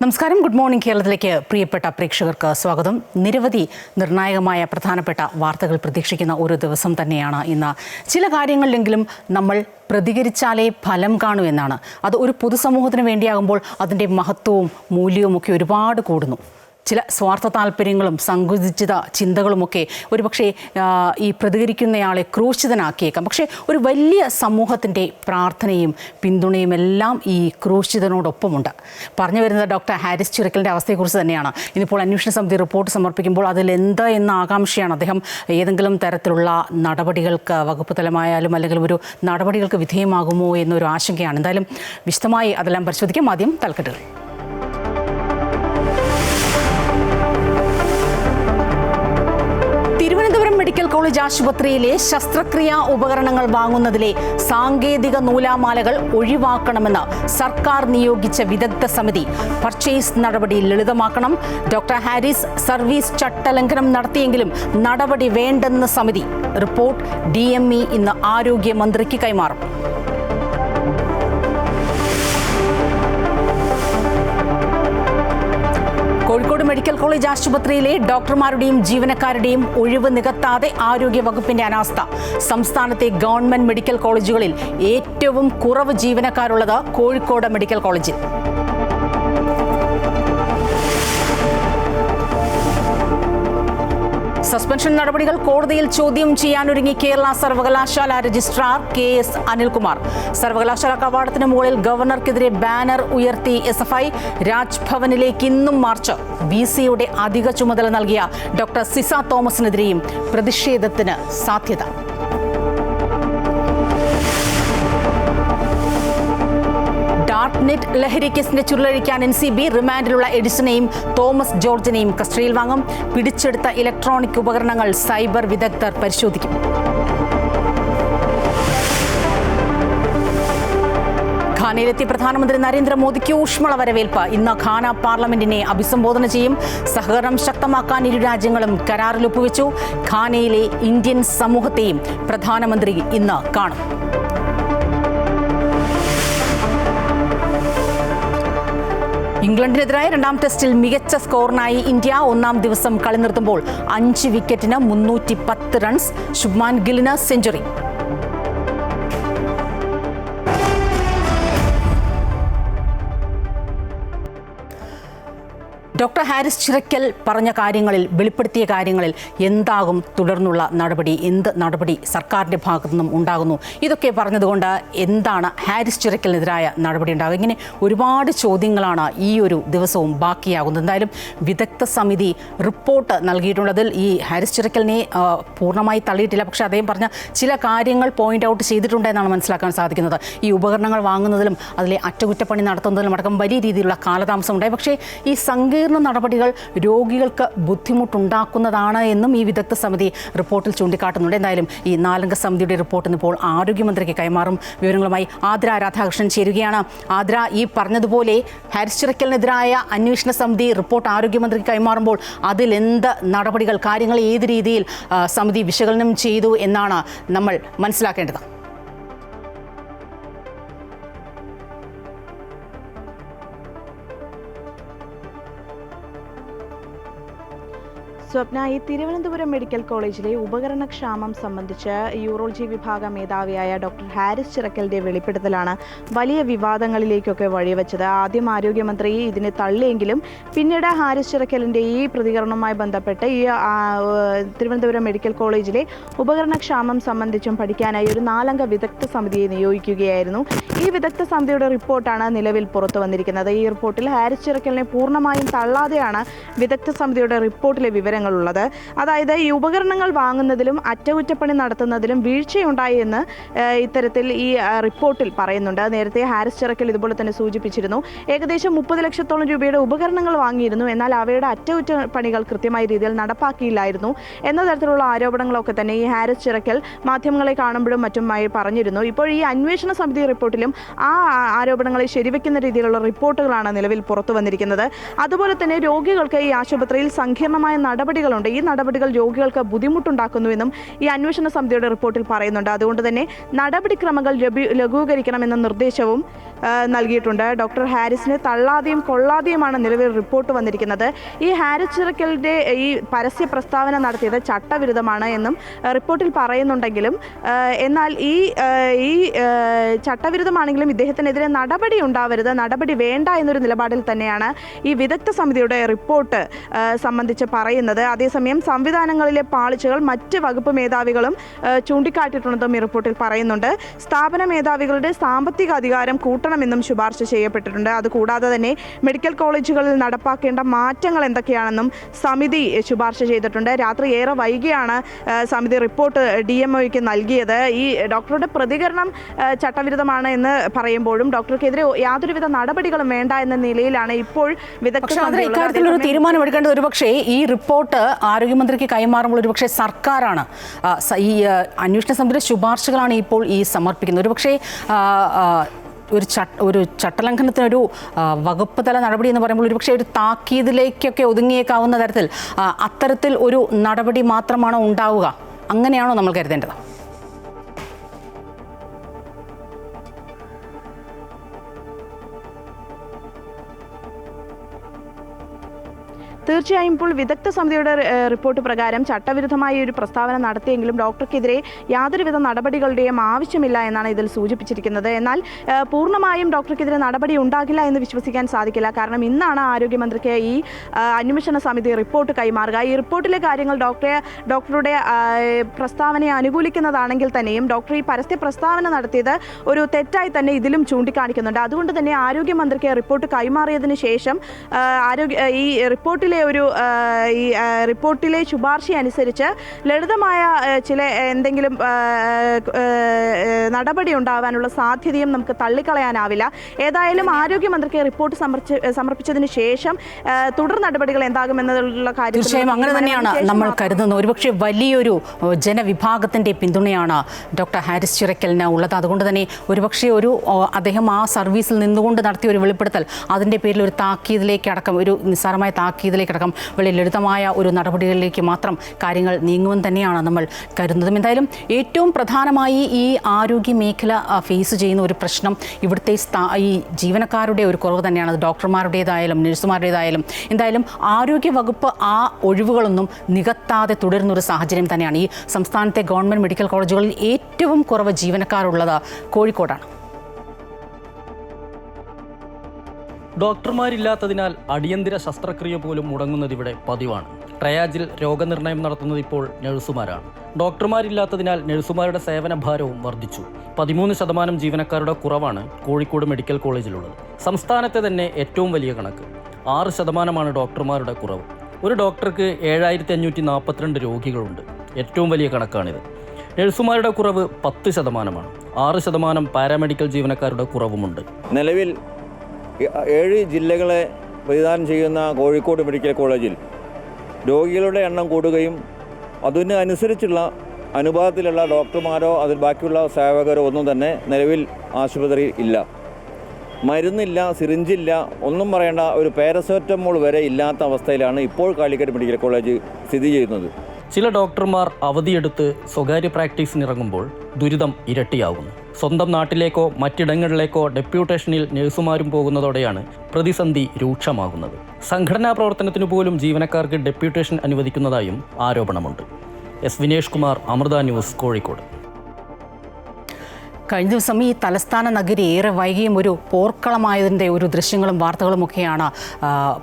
നമസ്കാരം. Good morning കേരളത്തിലേക്ക് പ്രിയപ്പെട്ട പ്രേക്ഷകർക്ക് സ്വാഗതം. നിരവധി നിർണായകമായ പ്രധാനപ്പെട്ട വാർത്തകൾ പ്രതീക്ഷിക്കുന്ന ഒരു ദിവസം തന്നെയാണ് ഇന്ന്. ചില കാര്യങ്ങളിലെങ്കിലും നമ്മൾ പ്രതികരിച്ചാലേ ഫലം കാണൂ എന്നാണ്. അത് ഒരു പൊതുസമൂഹത്തിന് വേണ്ടിയാകുമ്പോൾ അതിൻ്റെ മഹത്വവും മൂല്യവും ഒക്കെ ഒരുപാട് കൂടുന്നു. ചില സ്വാർത്ഥ താല്പര്യങ്ങളും സങ്കുചിത ചിന്തകളുമൊക്കെ ഒരുപക്ഷെ ഈ പ്രതികരിക്കുന്നയാളെ ക്രൂശിതനാക്കിയേക്കാം. പക്ഷേ ഒരു വലിയ സമൂഹത്തിൻ്റെ പ്രാർത്ഥനയും പിന്തുണയും എല്ലാം ഈ ക്രൂശിതനോടൊപ്പമുണ്ട്. പറഞ്ഞു വരുന്നത് ഡോക്ടർ ഹാരിസ് ചിറക്കലിൻ്റെ അവസ്ഥയെക്കുറിച്ച് തന്നെയാണ്. ഇന്നിപ്പോൾ അന്വേഷണ സമിതി റിപ്പോർട്ട് സമർപ്പിക്കുമ്പോൾ അതിലെന്ത് എന്ന ആകാംക്ഷയാണ്. അദ്ദേഹം ഏതെങ്കിലും തരത്തിലുള്ള നടപടികൾക്ക് വകുപ്പ് തലമായാലും അല്ലെങ്കിൽ ഒരു നടപടികൾക്ക് വിധേയമാകുമോ എന്നൊരു ആശങ്കയാണ്. എന്തായാലും വിശദമായി അതെല്ലാം പരിശോധിക്കാം. ആദ്യം തലക്കെട്ടുകൾ. തിരുവനന്തപുരം മെഡിക്കൽ കോളേജ് ആശുപത്രിയിലെ ശസ്ത്രക്രിയാ ഉപകരണങ്ങൾ വാങ്ങുന്നതിലെ സാങ്കേതിക നൂലാമാലകൾ ഒഴിവാക്കണമെന്ന് സർക്കാർ നിയോഗിച്ച വിദഗ്ധ സമിതി. പർച്ചേസ് നടപടി ലളിതമാക്കണം. ഡോക്ടർ ഹാരിസ് സർവീസ് ചട്ടലംഘനം നടത്തിയെങ്കിലും നടപടി വേണ്ടെന്ന് സമിതി. റിപ്പോർട്ട് DME ഇന്ന് ആരോഗ്യമന്ത്രിക്ക് കൈമാറും. കോഴിക്കോട് മെഡിക്കൽ കോളേജ് ആശുപത്രിയിലെ ഡോക്ടർമാരുടെയും ജീവനക്കാരുടെയും ഒഴിവ് നികത്താതെ ആരോഗ്യ വകുപ്പിന്റെ അനാസ്ഥ. സംസ്ഥാനത്തെ ഗവൺമെന്റ് മെഡിക്കൽ കോളേജുകളിൽ ഏറ്റവും കുറവ് ജീവനക്കാരുള്ളത് കോഴിക്കോട് മെഡിക്കൽ കോളേജിൽ. സസ്പെൻഷൻ നടപടികൾ കോടതിയിൽ ചോദ്യം ചെയ്യാനൊരുങ്ങി കേരള സർവകലാശാല രജിസ്ട്രാർ KS അനിൽകുമാർ. സർവകലാശാല കവാടത്തിന് മുകളിൽ ഗവർണർക്കെതിരെ ബാനർ ഉയർത്തി SFI. രാജ്ഭവനിലേക്ക് ഇന്നും മാർച്ച്. VCയുടെ അധിക ചുമതല നൽകിയ ഡോക്ടർ സിസ തോമസിനെതിരെയും പ്രതിഷേധത്തിന് സാധ്യത. നെറ്റ് ലഹരി കേസിന്റെ ചുരുളഴിക്കാൻ NCB. റിമാൻഡിലുള്ള എഡിസനെയും തോമസ് ജോർജിനെയും കസ്റ്റഡിയിൽ വാങ്ങും. പിടിച്ചെടുത്ത ഇലക്ട്രോണിക് ഉപകരണങ്ങൾ സൈബർ വിദഗ്ധർ പരിശോധിക്കും. ഘാനയിലെത്തി പ്രധാനമന്ത്രി നരേന്ദ്രമോദിക്ക് ഊഷ്മള വരവേൽപ്പ്. ഇന്ന് ഘാന പാർലമെന്റിനെ അഭിസംബോധന ചെയ്യും. സഹകരണം ശക്തമാക്കാൻ ഇരു രാജ്യങ്ങളും കരാറിൽ ഒപ്പുവെച്ചു. ഘാനയിലെ ഇന്ത്യൻ സമൂഹത്തെയും പ്രധാനമന്ത്രി ഇന്ന് കാണും. ഇംഗ്ലണ്ടിനെതിരായ രണ്ടാം ടെസ്റ്റിൽ മികച്ച സ്കോറിനായി ഇന്ത്യ. ഒന്നാം ദിവസം കളി നിർത്തുമ്പോൾ 5 വിക്കറ്റിന് 310 റൺസ്. ശുഭ്മാൻ ഗില്ലിന് സെഞ്ചുറി. ഡോക്ടർ ഹാരിസ് ചിറക്കൽ പറഞ്ഞ കാര്യങ്ങളിൽ, വെളിപ്പെടുത്തിയ കാര്യങ്ങളിൽ എന്താകും തുടർന്നുള്ള നടപടി? എന്ത് നടപടി സർക്കാരിൻ്റെ ഭാഗത്തു നിന്നും ഉണ്ടാകുന്നു? ഇതൊക്കെ പറഞ്ഞതുകൊണ്ട് എന്താണ് ഹാരിസ് ചിറക്കലിനെതിരായ നടപടി ഉണ്ടാകുക? ഇങ്ങനെ ഒരുപാട് ചോദ്യങ്ങളാണ് ഈ ഒരു ദിവസവും ബാക്കിയാകുന്നത്. എന്തായാലും വിദഗ്ധ സമിതി റിപ്പോർട്ട് നൽകിയിട്ടുള്ളതിൽ ഈ ഹാരിസ് ചിറക്കലിനെ പൂർണ്ണമായി തള്ളിയിട്ടില്ല. പക്ഷേ അദ്ദേഹം പറഞ്ഞ ചില കാര്യങ്ങൾ പോയിന്റ് ഔട്ട് ചെയ്തിട്ടുണ്ട് എന്നാണ് മനസ്സിലാക്കാൻ സാധിക്കുന്നത്. ഈ ഉപകരണങ്ങൾ വാങ്ങുന്നതിലും അതിലെ അറ്റകുറ്റപ്പണി നടത്തുന്നതിലും അടക്കം വലിയ രീതിയിലുള്ള കാലതാമസം ഉണ്ടായി. പക്ഷേ ഈ സങ്കീർണ്ണ നടപടികൾ രോഗികൾക്ക് ബുദ്ധിമുട്ടുണ്ടാക്കുന്നതാണ് എന്നും ഈ വിദഗ്ധ സമിതി റിപ്പോർട്ടിൽ ചൂണ്ടിക്കാട്ടുന്നുണ്ട്. എന്തായാലും ഈ 4-അംഗ സമിതിയുടെ റിപ്പോർട്ട് ഇപ്പോൾ ആരോഗ്യമന്ത്രിക്ക് കൈമാറും. വിവരങ്ങളുമായി ആദ്ര രാധാകൃഷ്ണൻ ചേരുകയാണ്. ആദ്ര, ഈ പറഞ്ഞതുപോലെ ഹാരിസ് ചിറക്കലിനെതിരായ അന്വേഷണ സമിതി റിപ്പോർട്ട് ആരോഗ്യമന്ത്രിക്ക് കൈമാറുമ്പോൾ അതിലെന്ത് നടപടികൾ, കാര്യങ്ങൾ ഏത് രീതിയിൽ സമിതി വിശകലനം ചെയ്തു എന്നാണ് നമ്മൾ മനസ്സിലാക്കേണ്ടത്? സ്വപ്ന, ഈ തിരുവനന്തപുരം മെഡിക്കൽ കോളേജിലെ ഉപകരണക്ഷാമം സംബന്ധിച്ച് യൂറോളജി വിഭാഗ മേധാവിയായ ഡോക്ടർ ഹാരിസ് ചിറക്കലിന്റെ വെളിപ്പെടുത്തലാണ് വലിയ വിവാദങ്ങളിലേക്കൊക്കെ വഴിവെച്ചത്. ആദ്യം ആരോഗ്യമന്ത്രി ഇതിനെ തള്ളിയെങ്കിലും പിന്നീട് ഹാരിസ് ചിറക്കലിന്റെ ഈ പ്രതികരണവുമായി ബന്ധപ്പെട്ട് ഈ തിരുവനന്തപുരം മെഡിക്കൽ കോളേജിലെ ഉപകരണക്ഷാമം സംബന്ധിച്ചും പഠിക്കാനായി ഒരു 4-അംഗ വിദഗ്ധ സമിതിയെ നിയോഗിക്കുകയായിരുന്നു. ഈ വിദഗ്ധ സമിതിയുടെ റിപ്പോർട്ടാണ് നിലവിൽ പുറത്തു വന്നിരിക്കുന്നത്. ഈ റിപ്പോർട്ടിൽ ഹാരിസ് ചിറക്കലിനെ പൂർണ്ണമായും തള്ളാതെയാണ് വിദഗ്ധ സമിതിയുടെ റിപ്പോർട്ടിലെ വിവരങ്ങൾ ഉള്ളത്. അതായത് ഈ ഉപകരണങ്ങൾ വാങ്ങുന്നതിലും അറ്റകുറ്റപ്പണി നടത്തുന്നതിലും വീഴ്ചയുണ്ടായി എന്ന് ഇത്തരത്തിൽ ഈ റിപ്പോർട്ടിൽ പറയുന്നുണ്ട്. നേരത്തെ ഹാരിസ് ചിറക്കൽ ഇതുപോലെ തന്നെ സൂചിപ്പിച്ചിരുന്നു. ഏകദേശം 30 ലക്ഷത്തോളം രൂപയുടെ ഉപകരണങ്ങൾ വാങ്ങിയിരുന്നു, എന്നാൽ അവയുടെ അറ്റകുറ്റപ്പണികൾ കൃത്യമായ രീതിയിൽ നടപ്പാക്കിയില്ലായിരുന്നു എന്ന തരത്തിലുള്ള ആരോപണങ്ങളൊക്കെ തന്നെ ഈ ഹാരിസ് ചിറക്കൽ മാധ്യമങ്ങളെ കാണുമ്പോഴും മറ്റുമായി പറഞ്ഞിരുന്നു. ഇപ്പോൾ ഈ അന്വേഷണ സമിതി റിപ്പോർട്ടിലും ആ ആരോപണങ്ങളെ ശരിവെക്കുന്ന രീതിയിലുള്ള റിപ്പോർട്ടുകളാണ് നിലവിൽ പുറത്തു വന്നിരിക്കുന്നത്. അതുപോലെ തന്നെ രോഗികൾക്ക് ഈ ആശുപത്രിയിൽ സങ്കീർണമായ നടപടി നടപടികളുണ്ട്. ഈ നടപടികൾ രോഗികൾക്ക് ബുദ്ധിമുട്ടുണ്ടാക്കുന്നുവെന്നും ഈ അന്വേഷണ സമിതിയുടെ റിപ്പോർട്ടിൽ പറയുന്നുണ്ട്. അതുകൊണ്ട് തന്നെ നടപടിക്രമങ്ങൾ ലഘൂകരിക്കണമെന്ന നിർദ്ദേശവും നൽകിയിട്ടുണ്ട്. ഡോക്ടർ ഹാരിസിനെ തള്ളാതെയും കൊള്ളാതെയുമാണ് നിലവിൽ റിപ്പോർട്ട് വന്നിരിക്കുന്നത്. ഈ ഹാരിസ് ചിറക്കലിൻ്റെ ഈ പരസ്യ പ്രസ്താവന നടത്തിയത് ചട്ടവിരുദ്ധമാണ് എന്നും റിപ്പോർട്ടിൽ പറയുന്നുണ്ടെങ്കിലും എന്നാൽ ഈ ചട്ടവിരുദ്ധമാണെങ്കിലും ഇദ്ദേഹത്തിനെതിരെ നടപടി ഉണ്ടാവരുത്, നടപടി വേണ്ട എന്നൊരു നിലപാടിൽ തന്നെയാണ് ഈ വിദഗ്ധ സമിതിയുടെ റിപ്പോർട്ട് സംബന്ധിച്ച് പറയുന്നത്. അതേസമയം സംവിധാനങ്ങളിലെ പാളിച്ചകൾ മറ്റ് വകുപ്പ് മേധാവികളും ചൂണ്ടിക്കാട്ടിയിട്ടുണ്ടെന്നും ഈ റിപ്പോർട്ടിൽ പറയുന്നുണ്ട്. സ്ഥാപന മേധാവികളുടെ സാമ്പത്തിക അധികാരം കൂട്ടണമെന്നും ശുപാർശ ചെയ്യപ്പെട്ടിട്ടുണ്ട്. അതുകൂടാതെ തന്നെ മെഡിക്കൽ കോളേജുകളിൽ നടപ്പാക്കേണ്ട മാറ്റങ്ങൾ എന്തൊക്കെയാണെന്നും സമിതി ശുപാർശ ചെയ്തിട്ടുണ്ട്. രാത്രി ഏറെ വൈകിയാണ് സമിതി റിപ്പോർട്ട് DMOയ്ക്ക് നൽകിയത്. ഈ ഡോക്ടറുടെ പ്രതികരണം ചട്ടവിരുദ്ധമാണ് എന്ന് പറയുമ്പോഴും ഡോക്ടർക്കെതിരെ യാതൊരുവിധ നടപടികളും വേണ്ട എന്ന നിലയിലാണ് ഇപ്പോൾ ഇക്കാര്യത്തിലൊരു തീരുമാനമെടുക്കേണ്ടത്. ഒരുപക്ഷേ ഈ റിപ്പോർട്ട് ആരോഗ്യമന്ത്രിക്ക് കൈമാറുമ്പോൾ ഒരുപക്ഷെ സർക്കാരാണ് ഈ അന്വേഷണ സമിതിയുടെ ശുപാർശകളാണ് ഇപ്പോൾ ഈ സമർപ്പിക്കുന്നത്. ഒരുപക്ഷേ ഒരു ചട്ടലംഘനത്തിനൊരു വകുപ്പ് തല നടപടി എന്ന് പറയുമ്പോൾ ഒരുപക്ഷെ ഒരു താക്കീതിലേക്കൊക്കെ ഒതുങ്ങിയേക്കാവുന്ന തരത്തിൽ അത്തരത്തിൽ ഒരു നടപടി മാത്രമാണോ ഉണ്ടാവുക? അങ്ങനെയാണോ നമ്മൾ കരുതേണ്ടത്? തീർച്ചയായും ഇപ്പോൾ വിദഗ്ധ സമിതിയുടെ റിപ്പോർട്ട് പ്രകാരം ചട്ടവിരുദ്ധമായ ഒരു പ്രസ്താവന നടത്തിയെങ്കിലും ഡോക്ടർക്കെതിരെ യാതൊരുവിധ നടപടികളുടെയും ആവശ്യമില്ല എന്നാണ് ഇതിൽ സൂചിപ്പിച്ചിരിക്കുന്നത്. എന്നാൽ പൂർണ്ണമായും ഡോക്ടർക്കെതിരെ നടപടി ഉണ്ടാകില്ല എന്ന് വിശ്വസിക്കാൻ സാധിക്കില്ല. കാരണം ഇന്നാണ് ആരോഗ്യമന്ത്രിക്ക് ഈ അന്വേഷണ സമിതി റിപ്പോർട്ട് കൈമാറുക. ഈ റിപ്പോർട്ടിലെ കാര്യങ്ങൾ ഡോക്ടറുടെ പ്രസ്താവനയെ അനുകൂലിക്കുന്നതാണെങ്കിൽ തന്നെയും ഡോക്ടർ ഈ പരസ്യ പ്രസ്താവന നടത്തിയത് ഒരു തെറ്റായി തന്നെ ഇതിലും ചൂണ്ടിക്കാണിക്കുന്നുണ്ട്. അതുകൊണ്ട് തന്നെ ആരോഗ്യമന്ത്രിക്ക് റിപ്പോർട്ട് കൈമാറിയതിന് ശേഷം ഈ റിപ്പോർട്ടിലെ ശുപാർശ അനുസരിച്ച് ലളിതമായ ചില എന്തെങ്കിലും നടപടി ഉണ്ടാവാനുള്ള സാധ്യതയും നമുക്ക് തള്ളിക്കളയാനാവില്ല. ഏതായാലും ആരോഗ്യമന്ത്രിക്ക് റിപ്പോർട്ട് സമർപ്പിച്ചതിന് ശേഷം തുടർ നടപടികൾ എന്താകുമെന്നുള്ള കാര്യം തീർച്ചയായും അങ്ങനെ തന്നെയാണ് നമ്മൾ കരുതുന്നത്. ഒരുപക്ഷെ വലിയൊരു ജനവിഭാഗത്തിൻ്റെ പിന്തുണയാണ് ഡോക്ടർ ഹാരിസ് ചിറക്കലിന് ഉള്ളത്. അതുകൊണ്ട് തന്നെ ഒരുപക്ഷെ അദ്ദേഹം ആ സർവീസിൽ നിന്നുകൊണ്ട് നടത്തിയ ഒരു വെളിപ്പെടുത്തൽ അതിൻ്റെ പേരിൽ ഒരു താക്കീതിലേക്കടക്കം, ഒരു നിസ്സാരമായ താക്കീതിലേക്കടക്കം വളരെ ലളിതമായ ഒരു നടപടികളിലേക്ക് മാത്രം കാര്യങ്ങൾ നീങ്ങുമെന്ന് തന്നെയാണ് നമ്മൾ കരുതുന്നതും. എന്തായാലും ഏറ്റവും പ്രധാനമായി ഈ ആരോഗ്യ മേഖല ഫേസ് ചെയ്യുന്ന ഒരു പ്രശ്നം ഇവിടുത്തെ ഈ ജീവനക്കാരുടെ ഒരു കുറവ് തന്നെയാണ്. അത് ഡോക്ടർമാരുടേതായാലും നഴ്സുമാരുടേതായാലും. എന്തായാലും ആരോഗ്യ വകുപ്പ് ആ ഒഴിവുകളൊന്നും നികത്താതെ തുടരുന്നൊരു സാഹചര്യം തന്നെയാണ്. ഈ സംസ്ഥാനത്തെ ഗവൺമെൻറ് മെഡിക്കൽ കോളേജുകളിൽ ഏറ്റവും കുറവ് ജീവനക്കാരുള്ളത് കോഴിക്കോടാണ്. ഡോക്ടർമാരില്ലാത്തതിനാൽ അടിയന്തര ശസ്ത്രക്രിയ പോലും മുടങ്ങുന്നത് ഇവിടെ പതിവാണ്. ട്രയാജിൽ രോഗനിർണയം നടത്തുന്നത് ഇപ്പോൾ നഴ്സുമാരാണ്. ഡോക്ടർമാരില്ലാത്തതിനാൽ നഴ്സുമാരുടെ സേവനഭാരവും വർദ്ധിച്ചു. 13% ജീവനക്കാരുടെ കുറവാണ് കോഴിക്കോട് മെഡിക്കൽ കോളേജിലുള്ളത്. സംസ്ഥാനത്തെ തന്നെ ഏറ്റവും വലിയ കണക്ക്. 6% ഡോക്ടർമാരുടെ കുറവ്. ഒരു ഡോക്ടർക്ക് 7542 രോഗികളുണ്ട്. ഏറ്റവും വലിയ കണക്കാണിത്. നഴ്സുമാരുടെ കുറവ് 10%. 6% പാരാമെഡിക്കൽ ജീവനക്കാരുടെ കുറവുമുണ്ട്. നിലവിൽ 7 ജില്ലകളെ പ്രതിദാനം ചെയ്യുന്ന കോഴിക്കോട് മെഡിക്കൽ കോളേജിൽ രോഗികളുടെ എണ്ണം കൂടുകയും അതിനനുസരിച്ചുള്ള അനുപാതത്തിലുള്ള ഡോക്ടർമാരോ അതിൽ ബാക്കിയുള്ള സേവകരോ ഒന്നും തന്നെ നിലവിൽ ആശുപത്രിയിൽ ഇല്ല. മരുന്നില്ല, സിറിഞ്ചില്ല, ഒന്നും പറയേണ്ട, ഒരു പാരസെറ്റമോൾ വരെ ഇല്ലാത്ത അവസ്ഥയിലാണ് ഇപ്പോൾ കാലിക്കറ്റ് മെഡിക്കൽ കോളേജ് സ്ഥിതി ചെയ്യുന്നത്. ചില ഡോക്ടർമാർ അവധിയെടുത്ത് സ്വകാര്യ പ്രാക്ടീസിനിറങ്ങുമ്പോൾ ദുരിതം ഇരട്ടിയാകുന്നു. സ്വന്തം നാട്ടിലേക്കോ മറ്റിടങ്ങളിലേക്കോ ഡെപ്യൂട്ടേഷനിൽ നഴ്സുമാരും പോകുന്നതോടെയാണ് പ്രതിസന്ധി രൂക്ഷമാകുന്നത്. സംഘടനാ പ്രവർത്തനത്തിനു പോലും ജീവനക്കാർക്ക് ഡെപ്യൂട്ടേഷൻ അനുവദിക്കുന്നതായും ആരോപണമുണ്ട്. S Vinesh Kumar, Amrita news, Kozhikode. കഴിഞ്ഞ ദിവസം ഈ തലസ്ഥാന നഗരി ഏറെ വൈകിയും ഒരു പോർക്കളമായതിൻ്റെ ഒരു ദൃശ്യങ്ങളും വാർത്തകളുമൊക്കെയാണ്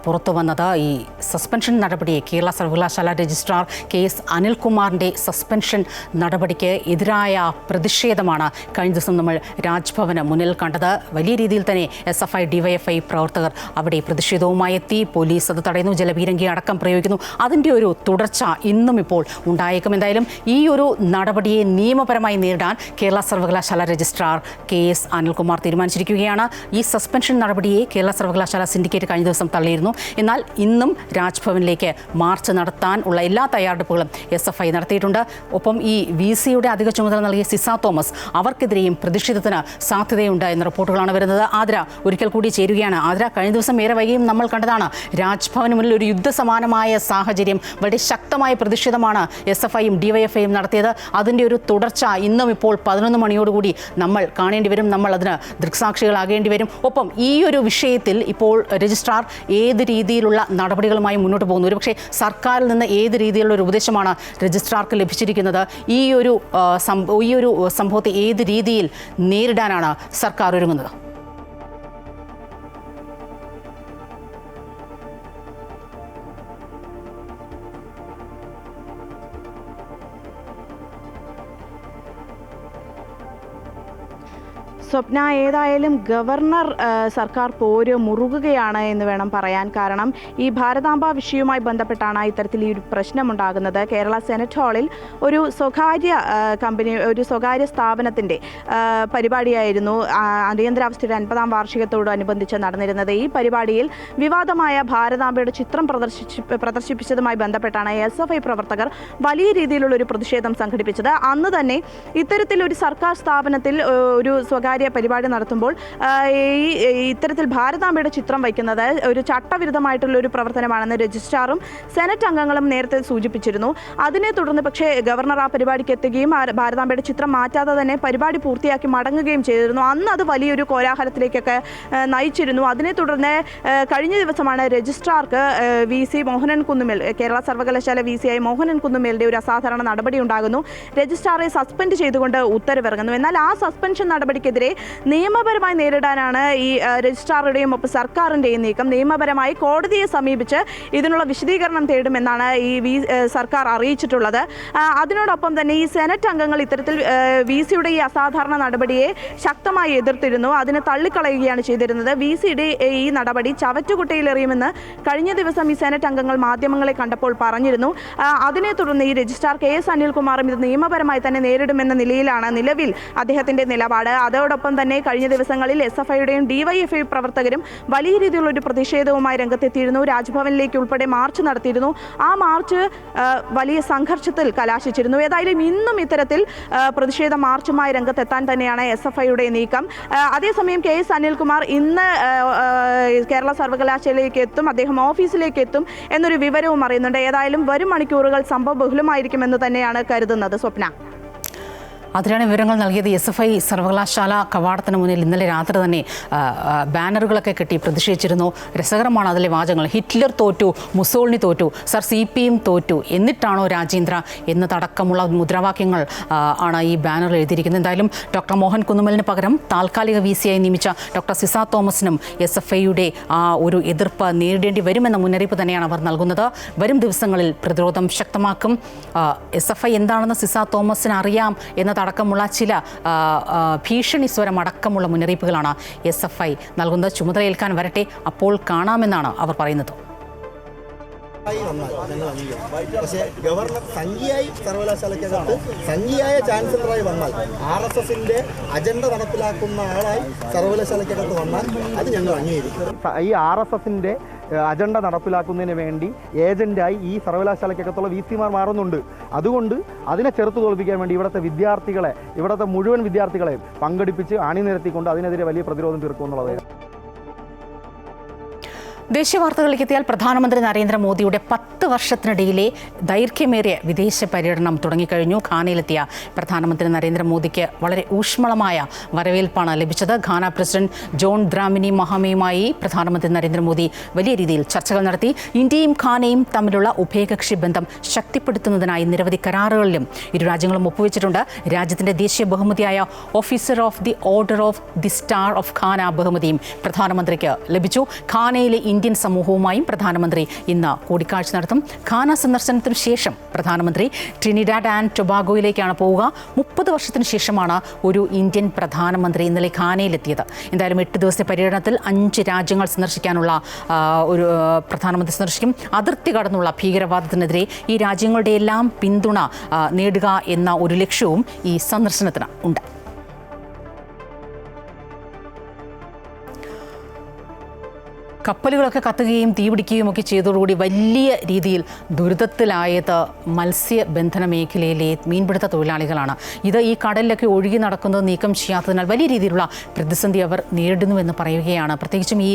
പുറത്തു വന്നത്. ഈ സസ്പെൻഷൻ നടപടിയെ കേരള സർവകലാശാല രജിസ്ട്രാർ KS അനിൽകുമാറിൻ്റെ സസ്പെൻഷൻ നടപടിക്ക് എതിരായ പ്രതിഷേധമാണ് കഴിഞ്ഞ ദിവസം നമ്മൾ രാജ്ഭവന് മുന്നിൽ കണ്ടത്. വലിയ രീതിയിൽ തന്നെ SFI DYFI പ്രവർത്തകർ അവിടെ പ്രതിഷേധവുമായി എത്തി. പോലീസ് അത് തടയുന്നു, ജലപീരങ്കി അടക്കം പ്രയോഗിക്കുന്നു. അതിൻ്റെ ഒരു തുടർച്ച ഇന്നും ഇപ്പോൾ ഉണ്ടായേക്കും. എന്തായാലും ഈ ഒരു നടപടിയെ നിയമപരമായി നേരിടാൻ കേരള സർവകലാശാല രജിസ്ട്രാർ KS അനിൽകുമാർ തീരുമാനിച്ചിരിക്കുകയാണ്. ഈ സസ്പെൻഷൻ നടപടിയെ കേരള സർവകലാശാല സിൻഡിക്കേറ്റ് കഴിഞ്ഞ ദിവസം തള്ളിയിരുന്നു. എന്നാൽ ഇന്നും രാജ്ഭവനിലേക്ക് മാർച്ച് നടത്താൻ ഉള്ള എല്ലാ തയ്യാറെടുപ്പുകളും SFI നടത്തിയിട്ടുണ്ട്. ഒപ്പം ഈ VC-യുടെ അധിക ചുമതല നൽകിയ സിസ തോമസ് അവർക്കെതിരെയും പ്രതിഷേധത്തിന് സാധ്യതയുണ്ട് എന്ന റിപ്പോർട്ടുകളാണ് വരുന്നത്. ആതിര ഒരിക്കൽ കൂടി ചേരുകയാണ്. ആതിര, കഴിഞ്ഞ ദിവസം ഏറെ വൈകിയും നമ്മൾ കണ്ടതാണ് രാജ്ഭവന് മുന്നിൽ ഒരു യുദ്ധസമാനമായ സാഹചര്യം, വളരെ ശക്തമായ പ്രതിഷേധമാണ് SFIയും DYFIയും നടത്തിയത്. അതിൻ്റെ ഒരു തുടർച്ച ഇന്നും ഇപ്പോൾ 11 മണിയോടുകൂടി നമ്മൾ കാണേണ്ടി വരും. നമ്മൾ അതിന് ദൃക്സാക്ഷികളാകേണ്ടി വരും. ഒപ്പം ഈ ഒരു വിഷയത്തിൽ ഇപ്പോൾ രജിസ്ട്രാർ ഏത് രീതിയിലുള്ള നടപടികളുമായി മുന്നോട്ട് പോകുന്നു? ഒരുപക്ഷെ സർക്കാരിൽ നിന്ന് ഏത് രീതിയിലുള്ള ഒരു ഉപദേശമാണ് രജിസ്ട്രാർക്ക് ലഭിച്ചിരിക്കുന്നത്? ഈ ഒരു സംഭവത്തെ ഏത് രീതിയിൽ നേരിടാനാണ് സർക്കാർ ഒരുങ്ങുന്നത്? സ്വപ്ന, ഏതായാലും ഗവർണർ സർക്കാർ പോര് മുറുകുകയാണ് എന്ന് വേണം പറയാൻ. കാരണം ഈ ഭാരതാംബ വിഷയവുമായി ബന്ധപ്പെട്ടാണ് ഇത്തരത്തിൽ ഈ ഒരു പ്രശ്നമുണ്ടാകുന്നത്. കേരള സെനറ്റ് ഹാളിൽ ഒരു സ്വകാര്യ സ്ഥാപനത്തിൻ്റെ പരിപാടിയായിരുന്നു അടിയന്തരാവസ്ഥയുടെ 50-ാം വാർഷികത്തോടനുബന്ധിച്ച് നടന്നിരുന്നത്. ഈ പരിപാടിയിൽ വിവാദമായ ഭാരതാംബയുടെ ചിത്രം പ്രദർശിപ്പിച്ചതുമായി ബന്ധപ്പെട്ടാണ് SFI പ്രവർത്തകർ വലിയ രീതിയിലുള്ള ഒരു പ്രതിഷേധം സംഘടിപ്പിച്ചത്. അന്ന് തന്നെ ഇത്തരത്തിലൊരു സർക്കാർ സ്ഥാപനത്തിൽ ഒരു സ്വകാര്യ പരിപാടി നടത്തുമ്പോൾ ഇത്തരത്തിൽ ഭാരതാംബയുടെ ചിത്രം വയ്ക്കുന്നത് ഒരു ചട്ടവിരുദ്ധമായിട്ടുള്ള ഒരു പ്രവർത്തനമാണെന്ന് രജിസ്ട്രാറും സെനറ്റ് അംഗങ്ങളും നേരത്തെ സൂചിപ്പിച്ചിരുന്നു. അതിനെ തുടർന്ന് പക്ഷേ ഗവർണർ ആ പരിപാടിക്ക് എത്തുകയും ഭാരതാംബയുടെ ചിത്രം മാറ്റാതെ തന്നെ പരിപാടി പൂർത്തിയാക്കി മടങ്ങുകയും ചെയ്തിരുന്നു. അന്ന് അത് വലിയൊരു കോലാഹലത്തിലേക്കൊക്കെ നയിച്ചിരുന്നു. അതിനെ തുടർന്ന് കഴിഞ്ഞ ദിവസമാണ് രജിസ്ട്രാർക്ക് VC മോഹനൻ കുന്നുമേൽ, കേരള സർവകലാശാല VC-ആയ മോഹനൻ കുന്നുമേലിൻ്റെ ഒരു അസാധാരണ നടപടി ഉണ്ടാകുന്നു. രജിസ്ട്രാറെ സസ്പെൻഡ് ചെയ്തുകൊണ്ട് ഉത്തരവിറങ്ങുന്നു. എന്നാൽ ആ സസ്പെൻഷൻ നടപടിക്കെതിരെ നിയമപരമായി നേരിടാനാണ് ഈ രജിസ്ട്രാറുടെയും ഒപ്പം സർക്കാരിൻ്റെയും നീക്കം. നിയമപരമായി കോടതിയെ സമീപിച്ച് ഇതിനുള്ള വിശദീകരണം തേടുമെന്നാണ് ഈ സർക്കാർ അറിയിച്ചിട്ടുള്ളത്. അതിനോടൊപ്പം തന്നെ ഈ സെനറ്റ് അംഗങ്ങൾ ഇത്തരത്തിൽ VC-യുടെ ഈ അസാധാരണ നടപടിയെ ശക്തമായി എതിർത്തിരുന്നു. അതിനെ തള്ളിക്കളയുകയാണ് ചെയ്തിരുന്നത്. VC-യുടെ ഈ നടപടി ചവറ്റുകുട്ടയിലെറിയുമെന്ന് കഴിഞ്ഞ ദിവസം ഈ സെനറ്റ് അംഗങ്ങൾ മാധ്യമങ്ങളെ കണ്ടപ്പോൾ പറഞ്ഞിരുന്നു. അതിനെ തുടർന്ന് ഈ രജിസ്ട്രാർ KS അനിൽകുമാറും ഇത് നിയമപരമായി തന്നെ നേരിടുമെന്ന നിലയിലാണ് നിലവിൽ അദ്ദേഹത്തിൻ്റെ നിലപാട്. അതോടൊപ്പം തന്നെ കഴിഞ്ഞ ദിവസങ്ങളിൽ SFIയുടെയും DYFI പ്രവർത്തകരും വലിയ രീതിയിലുള്ള ഒരു പ്രതിഷേധവുമായി രംഗത്തെത്തിയിരുന്നു. രാജ്ഭവനിലേക്ക് ഉൾപ്പെടെ മാർച്ച് നടത്തിയിരുന്നു. ആ മാർച്ച് വലിയ സംഘർഷത്തിൽ കലാശിച്ചിരുന്നു. ഏതായാലും ഇന്നും ഇത്തരത്തിൽ പ്രതിഷേധ മാർച്ചുമായി രംഗത്തെത്താൻ തന്നെയാണ് SFIയുടെ നീക്കം. അതേസമയം KS അനിൽകുമാർ ഇന്ന് കേരള സർവകലാശാലയിലേക്ക് എത്തും, അദ്ദേഹം ഓഫീസിലേക്ക് എത്തും എന്നൊരു വിവരവും അറിയുന്നുണ്ട്. ഏതായാലും വരും മണിക്കൂറുകൾ സംഭവ ബഹുലമായിരിക്കുമെന്ന് തന്നെയാണ് കരുതുന്നത്. സ്വപ്ന, അതിനാണ് വിവരങ്ങൾ നൽകിയത്. SFI സർവകലാശാല കവാടത്തിന് മുന്നിൽ ഇന്നലെ രാത്രി തന്നെ ബാനറുകളൊക്കെ കെട്ടി പ്രതിഷേധിച്ചിരുന്നു. രസകരമാണ് അതിലെ വാചകങ്ങൾ. ഹിറ്റ്ലർ തോറ്റു, മുസോളിനി തോറ്റു, സർ CPM തോറ്റു, എന്നിട്ടാണോ രാജേന്ദ്ര എന്നതടക്കമുള്ള മുദ്രാവാക്യങ്ങൾ ആണ് ഈ ബാനറിൽ എഴുതിയിരിക്കുന്നത്. എന്തായാലും ഡോക്ടർ മോഹൻ കുന്നുമലിന് പകരം താൽക്കാലിക VC-ആയി നിയമിച്ച ഡോക്ടർ സിസ തോമസിനും SFIയുടെ ഒരു എതിർപ്പ് നേരിടേണ്ടി വരുമെന്ന മുന്നറിയിപ്പ് തന്നെയാണ് അവർ നൽകുന്നത്. വരും ദിവസങ്ങളിൽ പ്രതിരോധം ശക്തമാക്കും. SFI എന്താണെന്ന് സിസ തോമസിന് അറിയാം എന്നതടക്കമുള്ള ചില ഭീഷണി സ്വരം അടക്കമുള്ള മുന്നറിയിപ്പുകളാണ് SFI നൽകുന്നത്. ചുമതലയേൽക്കാൻ വരട്ടെ, അപ്പോൾ കാണാമെന്നാണ് അവർ പറയുന്നത്. പക്ഷേ ഗവർണർ സംഘീയായി സർവകലാശാലയ്ക്കകത്ത് സംഘീയായ ചാൻസലറായി വന്നാൽ, RSSന്റെ അജണ്ട നടപ്പിലാക്കുന്ന ആളായി സർവകലാശാലയ്ക്കകത്ത് വന്നാൽ അത് ഞങ്ങൾ അംഗീകരിക്കും. ഈ RSSന്റെ അജണ്ട നടപ്പിലാക്കുന്നതിന് വേണ്ടി ഏജന്റായി ഈ സർവകലാശാലയ്ക്കകത്തുള്ള VC-മാർ മാറുന്നുണ്ട്. അതുകൊണ്ട് അതിനെ ചെറുത്തു തോൽപ്പിക്കാൻ വേണ്ടി ഇവിടുത്തെ മുഴുവൻ വിദ്യാർത്ഥികളെ പങ്കെടുപ്പിച്ച് അണിനിരത്തിക്കൊണ്ട് അതിനെതിരെ വലിയ പ്രതിരോധം തീർക്കുമെന്നുള്ളത്. ദേശീയ വാർത്തകളിലേക്ക് എത്തിയാൽ പ്രധാനമന്ത്രി നരേന്ദ്രമോദിയുടെ 10 വർഷത്തിനിടയിലെ ദൈർഘ്യമേറിയ വിദേശ പര്യടനം തുടങ്ങിക്കഴിഞ്ഞു. ഘാനയിലെത്തിയ പ്രധാനമന്ത്രി നരേന്ദ്രമോദിക്ക് വളരെ ഊഷ്മളമായ വരവേൽപ്പാണ് ലഭിച്ചത്. ഘാന പ്രസിഡന്റ് ജോൺ ദ്രാമിനി മഹാമയുമായി പ്രധാനമന്ത്രി നരേന്ദ്രമോദി വലിയ രീതിയിൽ ചർച്ചകൾ നടത്തി. ഇന്ത്യയും ഘാനയും തമ്മിലുള്ള ഉഭയകക്ഷി ബന്ധം ശക്തിപ്പെടുത്തുന്നതിനായി നിരവധി കരാറുകളിലും ഇരു രാജ്യങ്ങളും ഒപ്പുവെച്ചിട്ടുണ്ട്. രാജ്യത്തിന്റെ ദേശീയ ബഹുമതിയായ officer of the order of the star of Ghana ബഹുമതിയും പ്രധാനമന്ത്രിക്ക് ലഭിച്ചു. ഘാനയിലെ ഇന്ത്യൻ സമൂഹവുമായും പ്രധാനമന്ത്രി ഇന്ന് കൂടിക്കാഴ്ച നടത്തും. ഘാന സന്ദർശനത്തിനു ശേഷം പ്രധാനമന്ത്രി ട്രിനിഡാഡ് ആൻഡ് ടൊബാഗോയിലേക്കാണ് പോവുക. 30 വർഷത്തിന് ശേഷമാണ് ഒരു ഇന്ത്യൻ പ്രധാനമന്ത്രി ഇന്നലെ ഘാനയിലെത്തിയത്. എന്തായാലും 8 ദിവസത്തെ പര്യടനത്തിൽ 5 രാജ്യങ്ങൾ സന്ദർശിക്കാനുള്ള ഒരു പ്രധാനമന്ത്രി സന്ദർശിക്കും. അതിർത്തി കടന്നുള്ള ഭീകരവാദത്തിനെതിരെ ഈ രാജ്യങ്ങളുടെ എല്ലാം പിന്തുണ നേടുക എന്ന ഒരു ലക്ഷ്യവും ഈ സന്ദർശനത്തിന് ഉണ്ട്. കപ്പലുകളൊക്കെ കത്തുകയും തീപിടിക്കുകയും ഒക്കെ ചെയ്തതോടുകൂടി വലിയ രീതിയിൽ ദുരിതത്തിലായത് മത്സ്യബന്ധന മേഖലയിലെ മീൻപിടുത്ത തൊഴിലാളികളാണ്. ഇത് ഈ കടലിലൊക്കെ ഒഴുകി നടക്കുന്നത് നീക്കം ചെയ്യാത്തതിനാൽ വലിയ രീതിയിലുള്ള പ്രതിസന്ധി അവർ നേരിടുന്നുവെന്ന് പറയുകയാണ്. പ്രത്യേകിച്ചും ഈ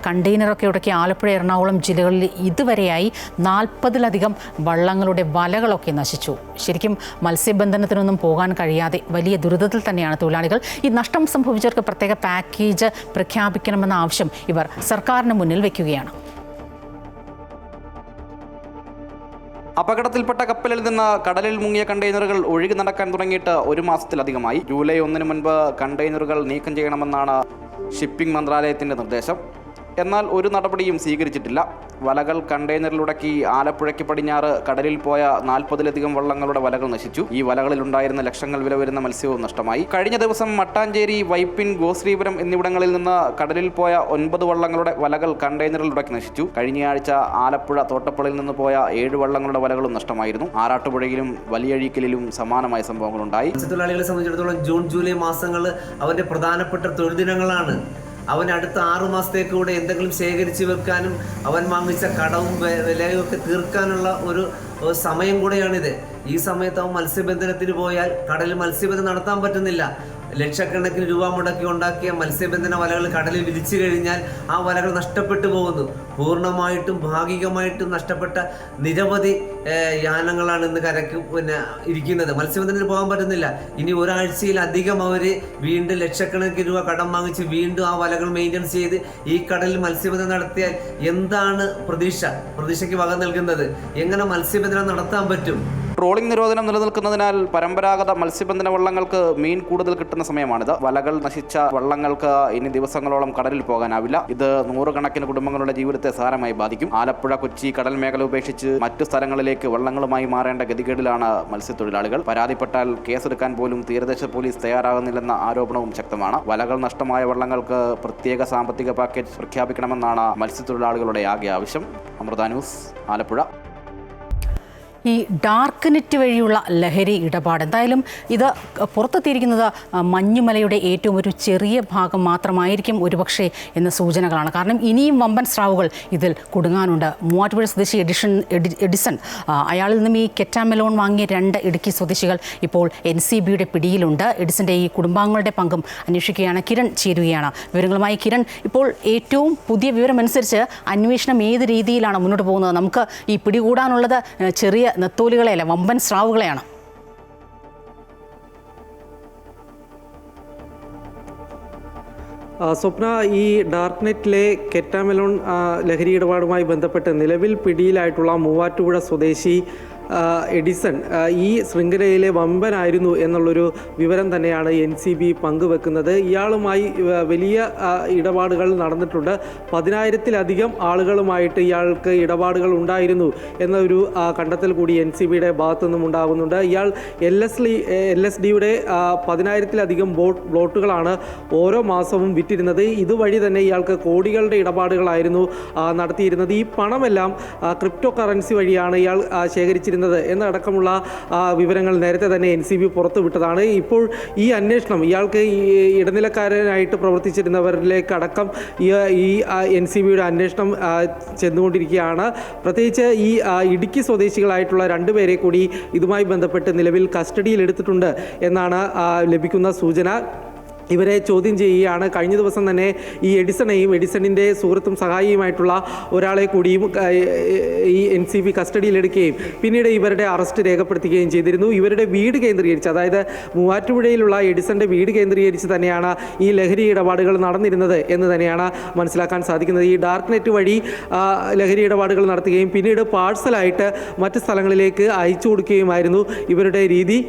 കണ്ടെയ്നറൊക്കെ ഉടക്കി ആലപ്പുഴ, എറണാകുളം ജില്ലകളിൽ ഇതുവരെയായി 40-ലധികം വള്ളങ്ങളുടെ വലകളൊക്കെ നശിച്ചു. ശരിക്കും മത്സ്യബന്ധനത്തിനൊന്നും പോകാൻ കഴിയാതെ വലിയ ദുരിതത്തിൽ തന്നെയാണ് തൊഴിലാളികൾ. ഈ നഷ്ടം സംഭവിച്ചവർക്ക് പ്രത്യേക പാക്കേജ് പ്രഖ്യാപിക്കണമെന്ന ആവശ്യം ഇവർ സർക്കാരിന് മുന്നിൽ വയ്ക്കുകയാണ്. അപകടത്തിൽപ്പെട്ട കപ്പലിൽ നിന്ന് കടലിൽ മുങ്ങിയ കണ്ടെയ്നറുകൾ ഒഴുകി നടക്കാൻ തുടങ്ങിയിട്ട് 1 മാസത്തിലധികമായി. ജൂലൈ 1 മുൻപ് കണ്ടെയ്നറുകൾ നീക്കം ചെയ്യണമെന്നാണ് ഷിപ്പിംഗ് മന്ത്രാലയത്തിൻ്റെ നിർദ്ദേശം. എന്നാൽ ഒരു നടപടിയും സ്വീകരിച്ചിട്ടില്ല. വലകൾ കണ്ടെയ്നറിലുടക്കി ആലപ്പുഴയ്ക്ക് പടിഞ്ഞാറ് കടലിൽ പോയ 40-ലധികം വള്ളങ്ങളുടെ വലകൾ നശിച്ചു. ഈ വലകളിലുണ്ടായിരുന്ന ലക്ഷങ്ങൾ വില വരുന്ന മത്സ്യവും നഷ്ടമായി. കഴിഞ്ഞ ദിവസം മട്ടാഞ്ചേരി, വൈപ്പിൻ, ഗോശ്രീപുരം എന്നിവിടങ്ങളിൽ നിന്ന് കടലിൽ പോയ 9 വള്ളങ്ങളുടെ വലകൾ കണ്ടെയ്നറിലുടക്കി നശിച്ചു. കഴിഞ്ഞയാഴ്ച ആലപ്പുഴ തോട്ടപ്പള്ളിയിൽ നിന്ന് പോയ 7 വള്ളങ്ങളുടെ വലകളും നഷ്ടമായിരുന്നു. ആറാട്ടുപുഴയിലും വലിയഴീക്കലിലും സമാനമായ സംഭവങ്ങളുണ്ടായി. മത്സ്യത്തൊഴിലാളികളെ സംബന്ധിച്ചിടത്തോളം ജൂൺ, ജൂലൈ മാസങ്ങൾ അവൻ്റെ പ്രധാനപ്പെട്ട തൊഴിൽ ദിനങ്ങളാണ്. അവൻ അടുത്ത 6 മാസത്തേക്ക് കൂടെ എന്തെങ്കിലും ശേഖരിച്ച് വെക്കാനും അവൻ വാങ്ങിച്ച കടവും വിലയും ഒക്കെ തീർക്കാനുള്ള ഒരു സമയം കൂടെയാണിത്. ഈ സമയത്ത് അവൻ മത്സ്യബന്ധനത്തിന് പോയാൽ കടലിൽ മത്സ്യബന്ധനം നടത്താൻ പറ്റുന്നില്ല. ലക്ഷക്കണക്കിന് രൂപ മുടക്കി ഉണ്ടാക്കിയ മത്സ്യബന്ധന വലകൾ കടലിൽ വിരിച്ചു കഴിഞ്ഞാൽ ആ വലകൾ നഷ്ടപ്പെട്ടു പോകുന്നു. പൂർണ്ണമായിട്ടും ഭാഗികമായിട്ടും നഷ്ടപ്പെട്ട നിരവധി യാനങ്ങളാണ് ഇന്ന് കരയ്ക്ക് ഇരിക്കുന്നത്. മത്സ്യബന്ധനത്തിന് പോകാൻ പറ്റുന്നില്ല. ഇനി ഒരാഴ്ചയിലധികം അവർ വീണ്ടും ലക്ഷക്കണക്കിന് രൂപ കടം വാങ്ങിച്ച് വീണ്ടും ആ വലകൾ മെയിൻ്റെനൻസ് ചെയ്ത് ഈ കടലിൽ മത്സ്യബന്ധനം നടത്തിയാൽ എന്താണ് പ്രതീക്ഷയ്ക്ക് വക നൽകുന്നത്? എങ്ങനെ മത്സ്യബന്ധനം നടത്താൻ പറ്റും? ട്രോളിംഗ് നിരോധനം നിലനിൽക്കുന്നതിനാൽ പരമ്പരാഗത മത്സ്യബന്ധന വള്ളങ്ങൾക്ക് മീൻ കൂടുതൽ കിട്ടുന്ന സമയമാണിത്. വലകൾ നശിച്ച വള്ളങ്ങൾക്ക് ഇനി ദിവസങ്ങളോളം കടലിൽ പോകാനാവില്ല. ഇത് 100 കണക്കിന് കുടുംബങ്ങളുടെ ജീവിതത്തെ സാരമായി ബാധിക്കും. ആലപ്പുഴ, കൊച്ചി കടൽ മേഖല ഉപേക്ഷിച്ച് മറ്റു സ്ഥലങ്ങളിലേക്ക് വള്ളങ്ങളുമായി മാറേണ്ട ഗതികേടിലാണ് മത്സ്യത്തൊഴിലാളികൾ. പരാതിപ്പെട്ടാൽ കേസെടുക്കാൻ പോലും തീരദേശ പോലീസ് തയ്യാറാകുന്നില്ലെന്ന ആരോപണവും ശക്തമാണ്. വലകൾ നഷ്ടമായ വള്ളങ്ങൾക്ക് പ്രത്യേക സാമ്പത്തിക പാക്കേജ് പ്രഖ്യാപിക്കണമെന്നാണ് മത്സ്യത്തൊഴിലാളികളുടെ ആകെ ആവശ്യം. അമൃത ന്യൂസ്, ആലപ്പുഴ. ഈ ഡാർക്ക് നെറ്റ് വഴിയുള്ള ലഹരി ഇടപാട് എന്തായാലും ഇത് പുറത്തെത്തിയിരിക്കുന്നത് മഞ്ഞുമലയുടെ ഏറ്റവും ഒരു ചെറിയ ഭാഗം മാത്രമായിരിക്കും ഒരുപക്ഷെ എന്ന സൂചനകളാണ്. കാരണം ഇനിയും വമ്പൻ സ്രാവുകൾ ഇതിൽ കുടുങ്ങാനുണ്ട്. മൂവാറ്റുപുഴ സ്വദേശി എഡിസൺ അയാളിൽ നിന്നും ഈ കെറ്റാമെലോൺ വാങ്ങിയ 2 ഇടുക്കി സ്വദേശികൾ ഇപ്പോൾ NCBയുടെ പിടിയിലുണ്ട്. എഡിസന്റെ ഈ കുടുംബാംഗങ്ങളുടെ പങ്കും അന്വേഷിക്കുകയാണ്. കിരൺ ചേരുകയാണ് വിവരങ്ങളുമായി. കിരൺ, ഇപ്പോൾ ഏറ്റവും പുതിയ വിവരമനുസരിച്ച് അന്വേഷണം ഏത് രീതിയിലാണ് മുന്നോട്ട് പോകുന്നത്? നമുക്ക് ഈ പിടികൂടാനുള്ളത് ചെറിയ നെത്തോലികളെയല്ല, വമ്പൻ സ്രാവുകളെയാണ്. സ്വപ്ന, ഈ ഡാർക്ക് നെറ്റിലെ കെറ്റാമെലോൺ ലഹരി ഇടപാടുമായി ബന്ധപ്പെട്ട് നിലവിൽ പിടിയിലായിട്ടുള്ള മൂവാറ്റുപുഴ സ്വദേശി എഡിസൺ ഈ ശൃംഖലയിലെ വമ്പനായിരുന്നു എന്നുള്ളൊരു വിവരം തന്നെയാണ് NCB പങ്കുവെക്കുന്നത്. ഇയാളുമായി വലിയ ഇടപാടുകൾ നടന്നിട്ടുണ്ട്. 10,000-ലധികം ആളുകളുമായിട്ട് ഇയാൾക്ക് ഇടപാടുകൾ ഉണ്ടായിരുന്നു എന്നൊരു കണ്ടെത്തൽ കൂടി NCBയുടെ ഭാഗത്തു നിന്നും ഉണ്ടാകുന്നുണ്ട്. ഇയാൾ LSDയുടെ 10,000-ലധികം ബോട്ടുകളാണ് ഓരോ മാസവും വിറ്റിരുന്നത്. ഇതുവഴി തന്നെ ഇയാൾക്ക് കോടികളുടെ ഇടപാടുകളായിരുന്നു നടത്തിയിരുന്നത്. ഈ പണമെല്ലാം ക്രിപ്റ്റോ കറൻസി വഴിയാണ് ഇയാൾ ശേഖരിച്ചിരുന്നത് എന്നടക്കമുള്ള വിവരങ്ങൾ നേരത്തെ തന്നെ NCB പുറത്തുവിട്ടതാണ്. ഇപ്പോൾ ഈ അന്വേഷണം ഇയാൾക്ക് ഈ ഇടനിലക്കാരനായിട്ട് പ്രവർത്തിച്ചിരുന്നവരിലേക്കടക്കം ഈ NCBയുടെ അന്വേഷണം ചെന്നുകൊണ്ടിരിക്കുകയാണ്. പ്രത്യേകിച്ച് ഈ ഇടുക്കി സ്വദേശികളായിട്ടുള്ള 2 പേരെ കൂടി ഇതുമായി ബന്ധപ്പെട്ട് നിലവിൽ കസ്റ്റഡിയിലെടുത്തിട്ടുണ്ട് എന്നാണ് ലഭിക്കുന്ന സൂചന. ഇവരെ ചോദ്യം ചെയ്യുകയാണ്. കഴിഞ്ഞ ദിവസം തന്നെ ഈ എഡിസണിൻ്റെ സുഹൃത്തും സഹായിയുമായിട്ടുള്ള ഒരാളെ കൂടിയും ഈ NCB കസ്റ്റഡിയിലെടുക്കുകയും പിന്നീട് ഇവരുടെ അറസ്റ്റ് രേഖപ്പെടുത്തുകയും ചെയ്തിരുന്നു. ഇവരുടെ വീട് കേന്ദ്രീകരിച്ച്, അതായത് മൂവാറ്റുപുഴയിലുള്ള എഡിസന്റെ വീട് കേന്ദ്രീകരിച്ച് തന്നെയാണ് ഈ ലഹരി ഇടപാടുകൾ നടന്നിരുന്നത് എന്ന് തന്നെയാണ് മനസ്സിലാക്കാൻ സാധിക്കുന്നത്. ഈ ഡാർക്ക് നെറ്റ് വഴി ലഹരി ഇടപാടുകൾ നടത്തുകയും പിന്നീട് പാഴ്സലായിട്ട് മറ്റ് സ്ഥലങ്ങളിലേക്ക് അയച്ചു കൊടുക്കുകയുമായിരുന്നു ഇവരുടെ രീതി.